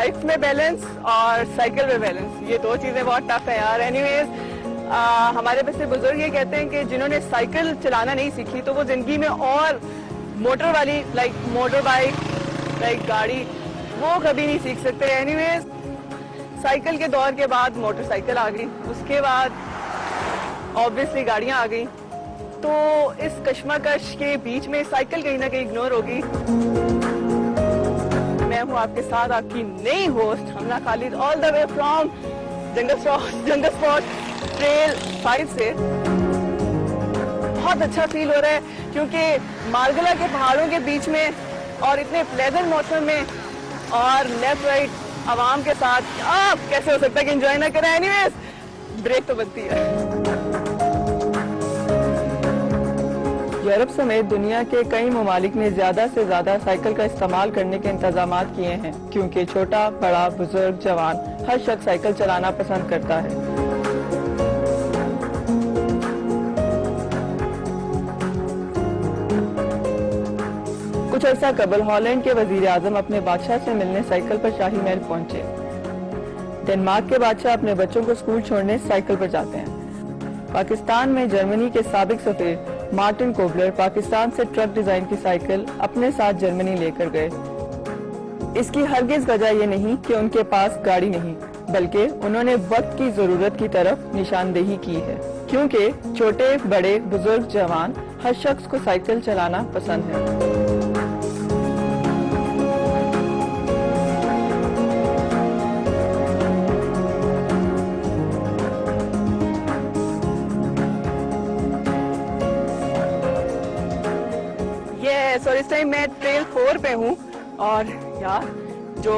Life में balance और cycle में बैलेंस, ये दो चीजें बहुत टफ है यार। एनीवेज हमारे वैसे बुजुर्ग ये कहते हैं कि जिन्होंने साइकिल चलाना नहीं सीखी तो वो जिंदगी में और मोटर वाली लाइक मोटर बाइक लाइक गाड़ी वो कभी नहीं सीख सकते। एनीवेज साइकिल के दौर के बाद मोटरसाइकिल आ गई, उसके बाद ऑब्वियसली गाड़ियां आ गई, तो इस कश्मकश के बीच में साइकिल कहीं ना कहीं इग्नोर होगी। मैं हूं आपके साथ आपकी नई host Hamna Khalid, all the way from jungle spot trail 5 से। बहुत अच्छा फील हो रहा है क्योंकि मालगला के पहाड़ों के बीच में और इतने प्लेजेंट मौसम में और लेफ्ट राइट आवाम के साथ आप कैसे हो सकता है कि एंजॉय ना करें। एनीवेज ब्रेक तो बनती है। यूरोप समेत दुनिया के कई ममालिक ने ज्यादा से ज्यादा साइकिल का इस्तेमाल करने के इंतजाम किए हैं क्योंकि छोटा बड़ा बुजुर्ग जवान हर शख्स साइकिल चलाना पसंद करता है। कुछ अर्सा कबल हॉलैंड के वजीर आजम अपने बादशाह से मिलने साइकिल पर शाही महल पहुंचे। डेनमार्क के बादशाह अपने बच्चों को स्कूल छोड़ने साइकिल पर जाते हैं। पाकिस्तान में जर्मनी के साबिक सफीर मार्टिन कोबलर पाकिस्तान से ट्रक डिजाइन की साइकिल अपने साथ जर्मनी लेकर गए। इसकी हरगिज वजह ये नहीं कि उनके पास गाड़ी नहीं, बल्कि उन्होंने वक्त की जरूरत की तरफ निशानदेही की है क्योंकि छोटे बड़े बुजुर्ग जवान हर शख्स को साइकिल चलाना पसंद है। और इस टाइम मैं ट्रेल 4 पे हूँ और यार जो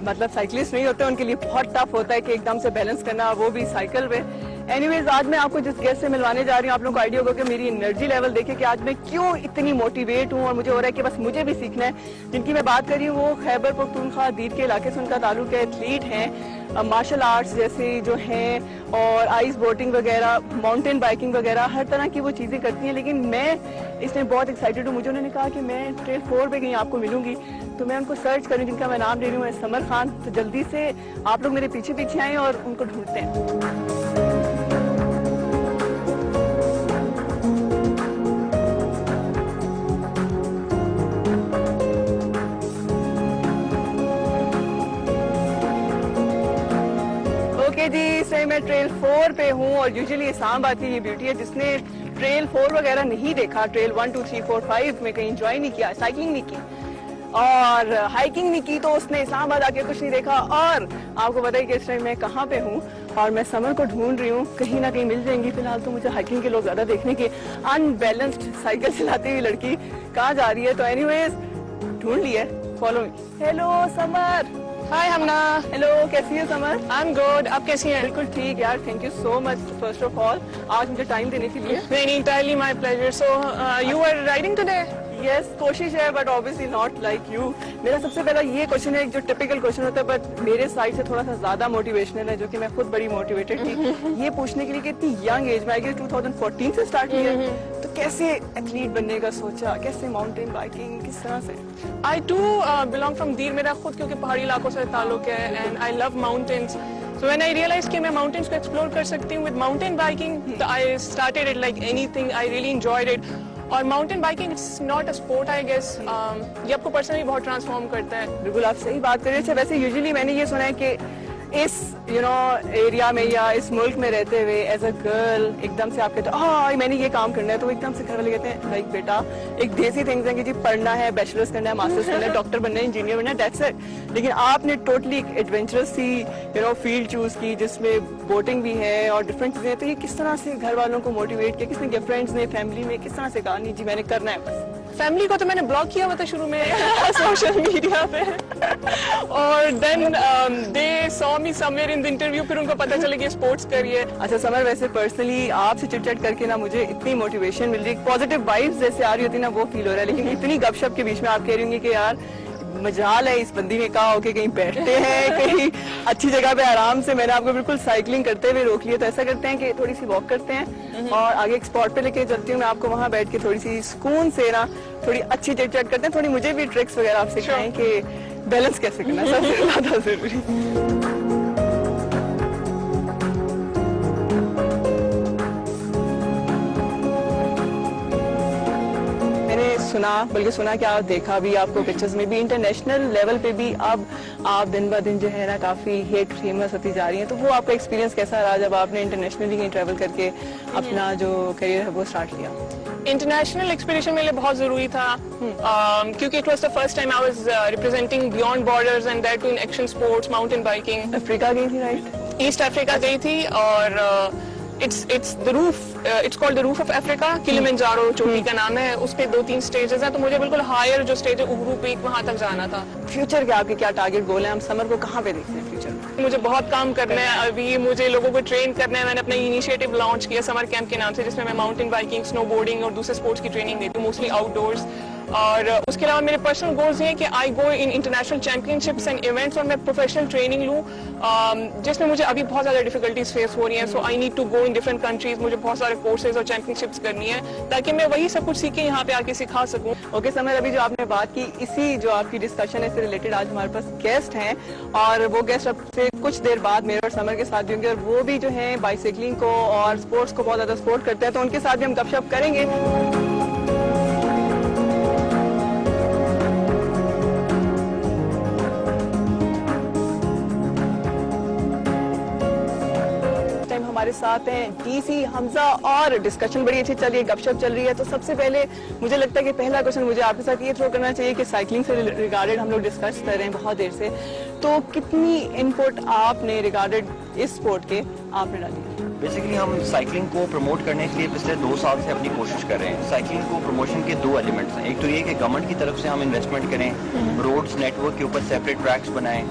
मतलब साइकिलिस्ट नहीं होते उनके लिए बहुत टफ होता है कि एकदम से बैलेंस करना, वो भी साइकिल पे। एनीवेज आज मैं आपको जिस गेस्ट से मिलवाने जा रही हूँ आप लोगों को आइडिया होगा कि मेरी एनर्जी लेवल देखिए कि आज मैं क्यों इतनी मोटिवेट हूँ और मुझे हो रहा है कि बस मुझे भी सीखना है। जिनकी मैं बात कर रही हूँ वो खैबर पख्तूनख्वा दीर के इलाके से उनका ताल्लुक है, एथलीट हैं, मार्शल आर्ट्स जैसे जो हैं और आइस बोटिंग वगैरह, माउंटेन बाइकिंग वगैरह हर तरह की वो चीज़ें करती हैं। लेकिन मैं इसमें बहुत एक्साइटेड हूँ। मुझे उन्होंने कहा कि मैं ट्रेल 4 पे कहीं आपको मिलूंगी, तो मैं उनको सर्च करूँ जिनका मैं नाम ले रही हूँ समर खान। तो जल्दी से आप लोग मेरे पीछे पीछे आए और उनको ढूंढते हैं। जी से मैं ट्रेल 4 पे हूँ और यूजुअली इस्लामाबाद की ये ब्यूटी है जिसने ट्रेल 4 वगैरह नहीं देखा, ट्रेल 1 2 3 4 5 में कहीं एंजॉय नहीं किया, साइकिलिंग नहीं की और हाइकिंग नहीं की, तो उसने इस्लामाबाद आके कुछ नहीं देखा। और आपको पता है कि इस टाइम मैं कहाँ पे हूँ और मैं समर को ढूंढ रही हूँ, कहीं ना कहीं मिल जाएंगी। फिलहाल तो मुझे हाइकिंग के लोग ज्यादा देखने के, अनबैलेंस्ड साइकिल चलाती हुई लड़की कहाँ जा रही है। तो एनीवेज ढूंढ लिया, follow me. Hello Samar. Hi Hamna. Hello, कैसी है समर? आई एम गुड, आप कैसी हैं? बिल्कुल ठीक यार, thank you so much first of all आज मुझे टाइम देने के लिए। नहीं, entirely my pleasure. So you were riding today? Yes कोशिश है but obviously not like you. मेरा सबसे पहला ये क्वेश्चन है जो टिपिकल क्वेश्चन होता है बट मेरे साइड से थोड़ा सा ज्यादा मोटिवेशनल है, जो कि मैं खुद बड़ी मोटिवेटेड थी ये पूछने के लिए कि इतनी यंग एज में, आई गेस 2014 से स्टार्ट किया, तो कैसे एथलीट बनने का सोचा, कैसे माउंटेन बाइकिंग, किस तरह से? I too belong from Dir, मेरा खुद क्योंकि पहाड़ी इलाकों से ताल्लुक है and I love mountains. So when I realized कि मैं mountains को explore कर सकती हूँ with mountain biking, I started it like anything. I really enjoyed it. और mountain biking it's not a sport I guess, ये आपको पर्सनली बहुत ट्रांसफॉर्म करता है। बिल्कुल आप सही बात कर रहे थे। वैसे यूजुअली मैंने ये सुना है कि इस एरिया में या इस मुल्क में रहते हुए एज अ गर्ल एकदम से आप कहते हो हाँ मैंने ये काम करना है, तो एकदम से घर वाले कहते हैं लाइक बेटा एक देसी थिंग्स हैं कि जी पढ़ना है, बैचलर्स करना है, मास्टर्स करना है, डॉक्टर बनना है, इंजीनियर बनना है, दैट्स इट। लेकिन आपने टोटली एक एडवेंचरस सी फील्ड चूज की जिसमें बोटिंग भी है और डिफरेंट चीजें। तो ये किस तरह से घर वालों को मोटिवेट किया, किसने किया, फ्रेंड्स ने, फैमिली में किस तरह से कहा नहीं जी मैंने करना है बस? फैमिली को तो मैंने ब्लॉक किया हुआ था शुरू में सोशल मीडिया पे और then they saw me somewhere in the interview, फिर उनको पता चला कि स्पोर्ट्स करिए। अच्छा समर, वैसे पर्सनली आपसे चिट चैट करके ना मुझे इतनी मोटिवेशन मिल रही है, पॉजिटिव वाइब्स जैसे आ रही होती ना वो फील हो रहा है। लेकिन इतनी गपशप के बीच में आप कह रही होंगी कि यार मजाल है इस बंदी ने कहा हो कि कहीं बैठते हैं कहीं अच्छी जगह पे आराम से। मैंने आपको बिल्कुल साइकिलिंग करते हुए रोक लिया। तो ऐसा करते हैं कि थोड़ी सी वॉक करते हैं और आगे एक स्पॉट पे लेके चलती हूँ मैं आपको, वहाँ बैठ के थोड़ी सी सुकून से ना थोड़ी अच्छी चिट चैट करते हैं। थोड़ी मुझे भी ट्रिक्स वगैरह आप सिखाएं कि बैलेंस कैसे करना सबसे ज्यादा जरूरी। सुना, बल्कि सुना क्या देखा भी आपको पिक्चर्स में भी, इंटरनेशनल लेवल पे भी अब आप दिन ब दिन जो है ना काफी हिट फेमस होती जा रही हैं। तो वो आपका एक्सपीरियंस कैसा रहा जब आपने इंटरनेशनली कहीं ट्रैवल करके अपना जो करियर है वो स्टार्ट किया? इंटरनेशनल एक्सपीडिशन मेरे लिए बहुत जरूरी था क्योंकि it was the first time I was representing beyond borders and that too in action sports, mountain biking. Africa गई थी, राइट? ईस्ट अफ्रीका गई थी और it's the roof, it's called the roof of Africa, Kilimanjaro चोटी का नाम है। उस पे 2-3 स्टेजेस हैं, तो मुझे बिल्कुल हायर जो स्टेज है उहरू पीक वहां तक जाना था। फ्यूचर के आपके क्या टारगेट गोल है? हम समर को कहाँ पे देखते हैं फ्यूचर? मुझे बहुत काम करना है अभी, मुझे लोगों को ट्रेन करना है। मैंने अपना इनिशिएटिव लॉन्च किया समर कैंप के नाम से, जिसमें मैं माउंटेन बाइकिंग, स्नो बोर्डिंग और दूसरे स्पोर्ट्स की ट्रेनिंग देती हूँ, मोस्टली आउटडोर्स। और उसके अलावा मेरे पर्सनल गोल्स ये हैं कि I go in international championships and events और मैं प्रोफेशनल ट्रेनिंग लूँ, जिसमें मुझे अभी बहुत ज़्यादा डिफिकल्टीज फेस हो रही हैं। So I need to go in different countries, मुझे बहुत सारे कोर्सेज और चैंपियनशिप्स करनी है ताकि मैं वही सब कुछ सीख के यहाँ पे आके सिखा सकूँ। ओके समर, अभी जो आपने बात की इसी जो आपकी डिस्कशन है इससे रिलेटेड आज हमारे पास गेस्ट हैं और वो गेस्ट अब से कुछ देर बाद मेरे और समर के साथ भी होंगे और वो भी जो है बाइसाइकिलिंग को और स्पोर्ट्स को बहुत ज़्यादा सपोर्ट करते हैं, तो उनके साथ भी हम गपशप करेंगे। हमारे साथ हैं डीसी हमजा और डिस्कशन बड़ी अच्छी चल रही है, गपशप चल रही है। तो सबसे पहले मुझे लगता है कि पहला क्वेश्चन मुझे आपके साथ ये थ्रो करना चाहिए कि साइकिलिंग से रिगार्डेड हम लोग डिस्कस कर रहे हैं बहुत देर से, तो कितनी इनपुट आपने रिगार्डेड इस स्पोर्ट के आपने डाली? बेसिकली हम साइकिलिंग को प्रमोट करने के लिए पिछले 2 साल से अपनी कोशिश कर रहे हैं। साइकिलिंग को प्रमोशन के 2 एलिमेंट्स हैं। एक तो ये कि गवर्नमेंट की तरफ से हम इन्वेस्टमेंट करें, रोड्स नेटवर्क के ऊपर सेपरेट ट्रैक्स बनाएं,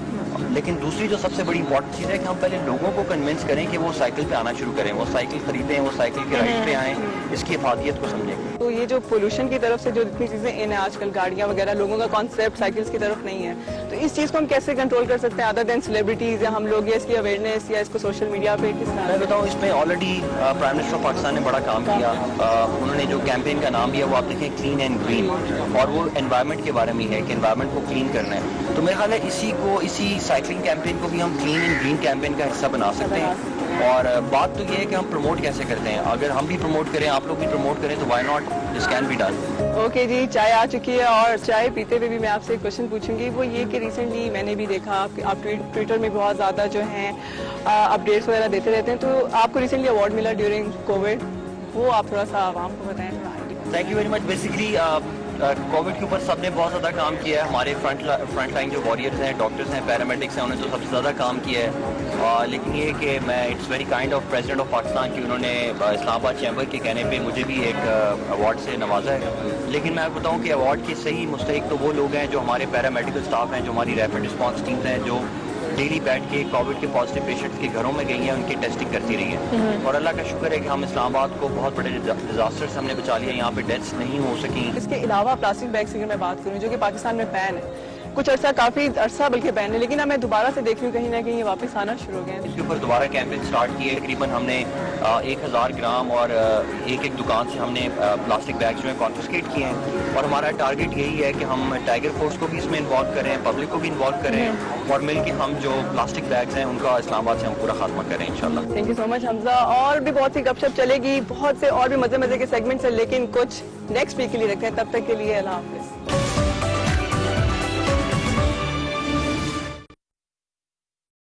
लेकिन दूसरी जो सबसे बड़ी इंपॉर्टेंट चीज़ है कि हम पहले लोगों को कन्विंस करें कि वो साइकिल पे आना शुरू करें, वो साइकिल खरीदें, वो साइकिल के राइड पे आएँ, इसकी अफादियत को समझें। तो ये जो पोल्यूशन की तरफ से जो इतनी चीज़ें इन है आजकल, गाड़ियाँ वगैरह, लोगों का कॉन्सेप्ट साइकिल्स की तरफ नहीं है, तो इस चीज़ को हम कैसे कंट्रोल कर सकते हैं अदर देन सेलिब्रिटीज़ या हम लोग, या इसकी अवेयरनेस या इसको सोशल मीडिया पे किस तरह? मैं बताऊँ, इसमें already prime minister of Pakistan ने बड़ा काम किया। उन्होंने जो कैंपेन का नाम दिया वो आप देखें, क्लीन एंड ग्रीन, और वो एनवायरनमेंट के बारे में है कि एनवायरनमेंट को क्लीन करना है। तो मेरा ख्याल है इसी साइकिलिंग कैंपेन को भी हम क्लीन एंड ग्रीन कैंपेन का हिस्सा बना सकते हैं। और बात तो ये है कि हम प्रमोट कैसे करते हैं। अगर हम भी प्रमोट करें, आप लोग भी प्रमोट करें, तो why not, this can be done. Okay जी, चाय आ चुकी है और चाय पीते हुए भी मैं आपसे एक क्वेश्चन पूछूंगी, वो ये कि रिसेंटली मैंने भी देखा आप ट्विटर में बहुत ज़्यादा जो है अपडेट्स वगैरह देते रहते हैं, तो आपको रिसेंटली अवार्ड मिला ड्यूरिंग कोविड, वो आप थोड़ा सा आवाम को बताएं थोड़ा idea. Thank you very much. Basically Covid के ऊपर सबने बहुत ज़्यादा काम किया है। हमारे फ्रंट लाइन जो वॉरियर्स हैं, डॉक्टर्स हैं, पैरामेडिक्स हैं, उन्होंने तो सबसे ज़्यादा काम किया है। लेकिन ये कि मैं it's very kind of president of Pakistan कि उन्होंने इस्लामाबाद चैम्बर के कहने पे मुझे भी एक अवार्ड से नवाजा है। लेकिन मैं बताऊँ कि अवार्ड के सही मुस्तहिक तो वो लोग हैं जो हमारे पैरामेडिकल स्टाफ हैं, जो हमारी रैपिड रिस्पॉन्स टीम्स हैं, जो डेली बैठ के कोविड के पॉजिटिव पेशेंट्स के घरों में गई हैं, उनकी टेस्टिंग करती रही है। और अल्लाह का शुक्र है कि हम इस्लामाबाद को बहुत बड़े डिजास्टर से हमने बचा लिया, यहाँ पे डेथ्स नहीं हो सकी। इसके अलावा प्लास्टिक बैग की मैं बात करूँ, जो कि पाकिस्तान में बैन है, कुछ अर्सा, काफी अर्सा बल्कि बैन है, लेकिन अब मैं दोबारा से देख रही हूँ कहीं ना कहीं ये वापस आना शुरू हो गए हैं। इसके ऊपर दोबारा कैंपेन स्टार्ट किए। तकरीबन हमने 1000 ग्राम और एक दुकान से हमने प्लास्टिक बैग्स जो है कॉन्फिस्केट किए हैं। और हमारा टारगेट यही है कि हम टाइगर फोर्स को भी इसमें इन्वॉल्व करें, पब्लिक को भी इन्वॉल्व करें, और मिलकर हम जो प्लास्टिक बैग्स हैं उनका इस्लामाबाद से हम पूरा खात्मा करें इंशाल्लाह। Thank you so much Hamza. और भी बहुत सी गपशप चलेगी, बहुत से और भी मजे मजे के सेगमेंट्स हैं, लेकिन कुछ नेक्स्ट वीक के लिए रखते हैं। तब तक के लिए अल्लाह हाफिज।